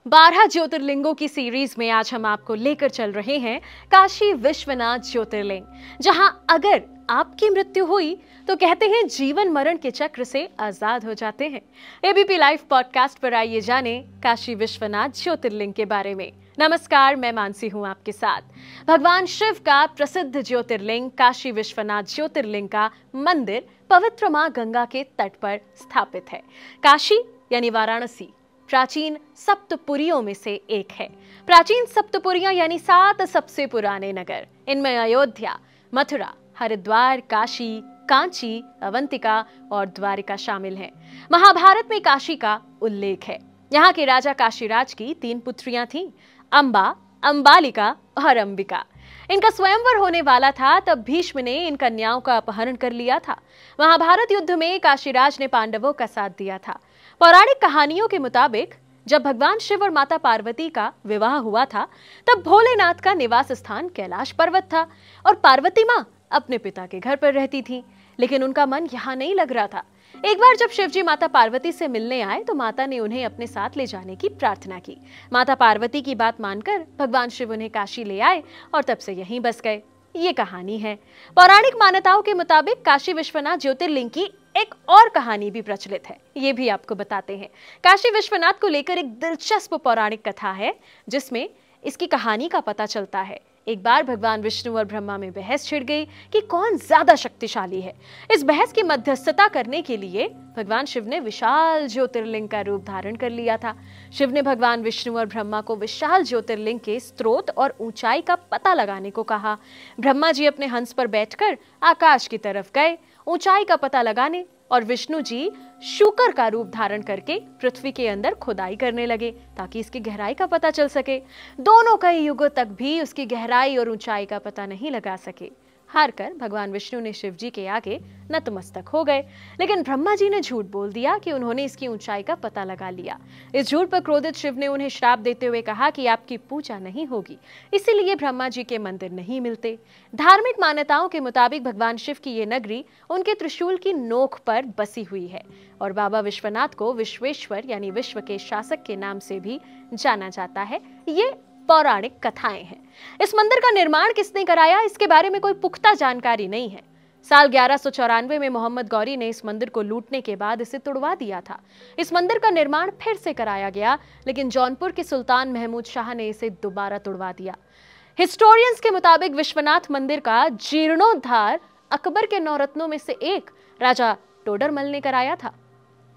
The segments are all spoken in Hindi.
12 ज्योतिर्लिंगों की सीरीज में आज हम आपको लेकर चल रहे हैं काशी विश्वनाथ ज्योतिर्लिंग, जहां अगर आपकी मृत्यु हुई तो कहते हैं जीवन मरण के चक्र से आजाद हो जाते हैं। एबीपी लाइव पॉडकास्ट पर आइए जाने काशी विश्वनाथ ज्योतिर्लिंग के बारे में। नमस्कार, मैं मानसी हूं आपके साथ। भगवान शिव का प्रसिद्ध ज्योतिर्लिंग काशी विश्वनाथ ज्योतिर्लिंग का मंदिर पवित्र मां गंगा के तट पर स्थापित है। काशी यानी वाराणसी प्राचीन सप्तपुरियों में से एक है। प्राचीन सप्तपुरियां यानी 7 सबसे पुराने नगर। इनमें अयोध्या, मथुरा, हरिद्वार, काशी, कांची, अवंतिका और द्वारिका शामिल हैं। महाभारत में काशी का उल्लेख है। यहाँ के राजा काशीराज की 3 पुत्रियां थीं, अंबा, अंबालिका और अंबिका। इनका स्वयंवर होने वाला था, तब भीष्म ने इन कन्याओं का अपहरण कर लिया था। महाभारत युद्ध में काशीराज ने पांडवों का साथ दिया था। पौराणिक कहानियों के मुताबिक जब भगवान शिव और माता पार्वती का विवाह हुआ था, तब भोलेनाथ का निवास स्थान कैलाश पर्वत था और पार्वती माँ अपने पिता के घर पर रहती थी, लेकिन उनका मन यहाँ नहीं लग रहा था। एक बार जब शिवजी माता पार्वती से मिलने आए तो माता ने उन्हें अपने साथ ले जाने की प्रार्थना की। माता पार्वती की बात मानकर भगवान शिव उन्हें काशी ले आए और तब से यहीं बस गए। ये कहानी है। पौराणिक मान्यताओं के मुताबिक काशी विश्वनाथ ज्योतिर्लिंग की एक और कहानी भी प्रचलित है, ये भी आपको बताते हैं। काशी विश्वनाथ को लेकर एक दिलचस्प पौराणिक कथा है, जिसमें इसकी कहानी का पता चलता है। एक बार भगवान विष्णु और ब्रह्मा में बहस छिड़ गई कि कौन ज्यादा शक्तिशाली है। इस बहस की मध्यस्थता करने के लिए भगवान शिव ने विशाल ज्योतिर्लिंग का रूप धारण कर लिया था। शिव ने भगवान विष्णु और ब्रह्मा को विशाल ज्योतिर्लिंग के स्रोत और ऊंचाई का पता लगाने को कहा। ब्रह्मा जी अपने हंस पर बैठकर आकाश की तरफ गए ऊंचाई का पता लगाने, और विष्णु जी शूकर का रूप धारण करके पृथ्वी के अंदर खुदाई करने लगे ताकि इसकी गहराई का पता चल सके। दोनों कई युगों तक भी उसकी गहराई और ऊंचाई का पता नहीं लगा सके। हारकर भगवान विष्णु ने शिव जी के आगे नतमस्तक हो गए, लेकिन ब्रह्मा जी ने झूठ बोल दिया कि उन्होंने इसकी ऊंचाई का पता लगा लिया। इस झूठ पर क्रोधित शिव ने उन्हें श्राप देते हुए कहा कि आपकी पूजा नहीं होगी, इसीलिए ब्रह्मा जी के मंदिर नहीं मिलते। धार्मिक मान्यताओं के मुताबिक भगवान शिव की ये नगरी उनके त्रिशूल की नोक पर बसी हुई है और बाबा विश्वनाथ को विश्वेश्वर यानी विश्व के शासक के नाम से भी जाना जाता है। ये पौराणिक कथाएं हैं। इस मंदिर का निर्माण किसने कराया, इसके बारे में कोई पुख्ता जानकारी नहीं है। साल 1194 में मोहम्मद गौरी ने इस मंदिर को लूटने के बाद इसे तुड़वा दिया था। इस मंदिर का निर्माण फिर से कराया गया, लेकिन जौनपुर के सुल्तान महमूद शाह ने इसे दोबारा तुड़वा दिया। हिस्टोरियंस के मुताबिक विश्वनाथ मंदिर का जीर्णोद्धार अकबर के 9 रत्नों में से एक राजा टोडरमल ने कराया था।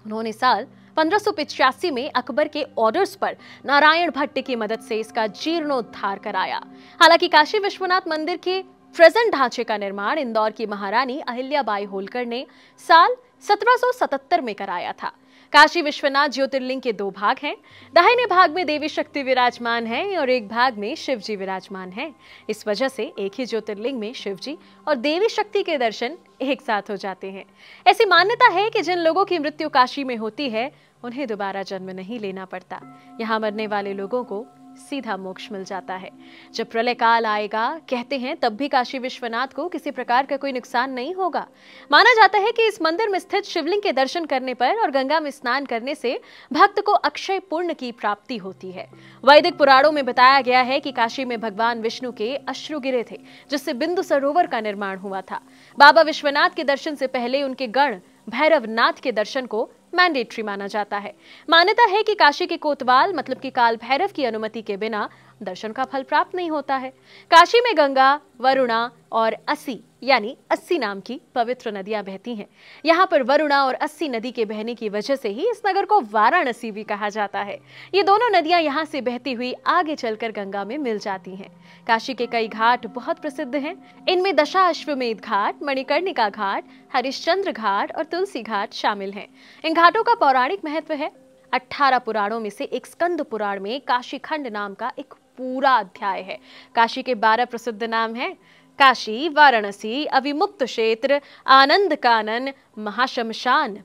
उन्होंने साल 1585 में अकबर के ऑर्डर्स पर नारायण भट्ट की मदद से इसका जीर्णोद्धार कराया। हालांकि काशी विश्वनाथ मंदिर के प्रेजेंट ढांचे का निर्माण इंदौर की महारानी अहिल्याबाई होलकर ने साल 1777 में कराया था। काशी विश्वनाथ ज्योतिर्लिंग के 2 भाग हैं। दाहिने भाग में देवी शक्ति विराजमान है और एक भाग में शिव जी विराजमान है। इस वजह से एक ही ज्योतिर्लिंग में शिव जी और देवी शक्ति के दर्शन एक साथ हो जाते हैं। ऐसी मान्यता है कि जिन लोगों की मृत्यु काशी में होती है उन्हें दोबारा जन्म नहीं लेना पड़ता। यहाँ मरने वाले लोगों को सीधा मोक्ष मिल जाता है। जब प्रलय काल आएगा, कहते हैं, तब भी काशी विश्वनाथ को किसी प्रकार का कोई नुकसान नहीं होगा। माना जाता है कि इस मंदिर में स्थित शिवलिंग के दर्शन करने पर और गंगा में स्नान करने से भक्त को अक्षय पुण्य की प्राप्ति होती है। वैदिक पुराणों में बताया गया है कि काशी में भगवान विष्णु के अश्रु गिरे थे, जिससे बिंदु सरोवर का निर्माण हुआ था। बाबा विश्वनाथ के दर्शन से पहले उनके गण भैरवनाथ के दर्शन को मैंडेटरी माना जाता है। मान्यता है कि काशी के कोतवाल मतलब कि काल भैरव की अनुमति के बिना दर्शन का फल प्राप्त नहीं होता है। काशी में गंगा, वरुणा और अस्सी यानी 80 नाम की पवित्र नदियां बहती हैं। यहाँ पर वरुणा और 80 नदी के बहने की वजह से ही इस नगर को वाराणसी भी कहा जाता है। ये दोनों नदियां यहाँ से बहती हुई आगे चलकर गंगा में मिल जाती हैं। काशी के कई घाट बहुत प्रसिद्ध हैं। इनमें दशाश्वमेध घाट, मणिकर्णिका घाट, हरिश्चंद्र घाट और तुलसी घाट शामिल हैं। इन घाटों का पौराणिक महत्व है। 18 पुराणों में से एक स्कंद पुराण में काशी खंड नाम का एक पूरा अध्याय है। काशी के 12 प्रसिद्ध नाम हैं: काशी, वाराणसी, अविमुक्त क्षेत्र, आनंद कानन, महाशमशान,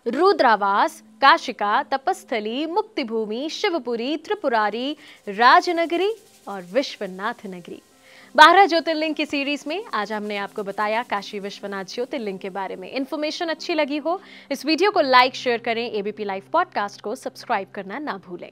रुद्रावास, काशिका, तपस्थली, मुक्तिभूमि, शिवपुरी, त्रिपुरारी, राजनगरी और विश्वनाथ नगरी। 12 ज्योतिर्लिंग की सीरीज में आज हमने आपको बताया काशी विश्वनाथ ज्योतिर्लिंग के बारे में। इन्फॉर्मेशन अच्छी लगी हो, इस वीडियो को लाइक शेयर करें, एबीपी लाइव पॉडकास्ट को सब्सक्राइब करना ना भूलें।